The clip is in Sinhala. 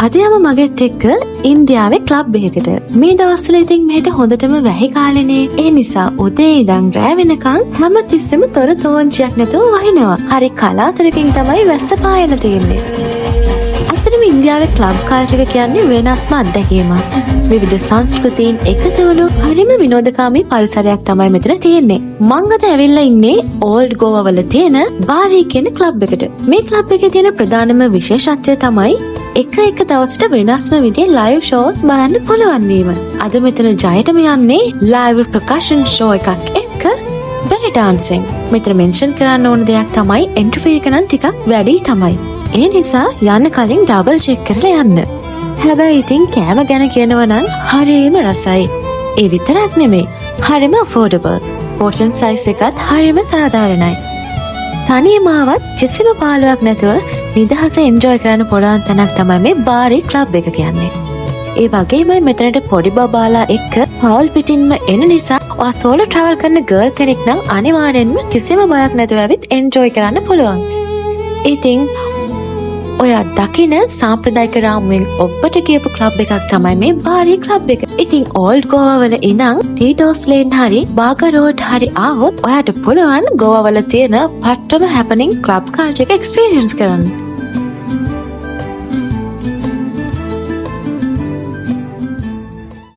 අද යම මගෙත් එක්ක ඉන්දියාවේ ක්ලබ් එකකට. මේ දවස්වල ඉතින් මෙහෙට හොඳටම වැහි කාලෙනේ. ඒ නිසා උදේ ඉඳන් රෑ වෙනකන් හැම තිස්සෙම තොර තෝංචියක් නැතුව වහිනවා. හරි කලාතුරකින් තමයි වැස්ස පායලා තියෙන්නේ. අතරම ඉන්දියාවේ ක්ලබ් කල්චර් එක කියන්නේ වෙනස්ම අත්දැකීමක්. විවිධ සංස්කෘතීන් එකතු වුණු හරිම විනෝදකාමී පරිසරයක් තමයි මෙතන තියෙන්නේ. මං අද ඇවිල්ලා ඉන්නේ ඕල්ඩ් ගෝවා වල තියෙන බාරි කියන ක්ලබ් එකට. මේ ක්ලබ් එකේ තියෙන ප්‍රධානම විශේෂත්වය තමයි එක දවසට වෙනස්ම විදිහේ ලයිව් ෂෝස් බලන්න පුළුවන් වීම. අද මෙතන ජයටම යන්නේ ලයිව් ප්‍රකාශන ෂෝ එකක් එක්ක බෙලි ඩාන්සින්. මෙතන මෙන්ෂන් කරන්න ඕන දෙයක් තමයි එන්ට්‍රි ෆී එක නම් ටිකක් වැඩි තමයි. ඒ නිසා යන්න කලින් ඩබල් චෙක් කරලා යන්න. හැබැයි ඉතින් කෑම ගැන කියනවා නම් හරිම රසයි. ඒ විතරක් නෙමෙයි, හරිම affordable. පෝෂන් සයිස් එකත් හරිම සාධාරණයි. තනියම ආවත් කිසිම පාළුවක් නැතුව නිදහස එන්ජොයි කරන්න පුළුවන් තැනක් තමයි මේ බාරි ක්ලබ් එක කියන්නේ. ඒ වගේමයි මෙතනට පොඩි බබාලා එක්ක පවුල් පිටින්ම එන නිසා ඔයා සෝලෝ ට්‍රැවල් කරන ගර්ල් කෙනෙක් නම් අනිවාර්යෙන්ම කිසිම බයක් නැතුව ඇවිත් එන්ජොයි කරන්න පුළුවන්. ඉතින් ඔයා දකින සාම්ප්‍රදායික රාමුවෙන් ඔබට කියපු ක්ලබ් එකක් තමයි මේ බාරි ක්ලබ් එක. ඉතින් ඕල්ඩ් ගෝවා වල ඉඳන් ටීටෝස් ලේන් හරි බාගර් රෝඩ් හරි ආවොත් ඔයාට පුළුවන් ගෝවා වල තියෙන පට්ටම හැපනින් ක්ලබ් කල්චර් එක එක්ස්පීරියන්ස් කරන්න.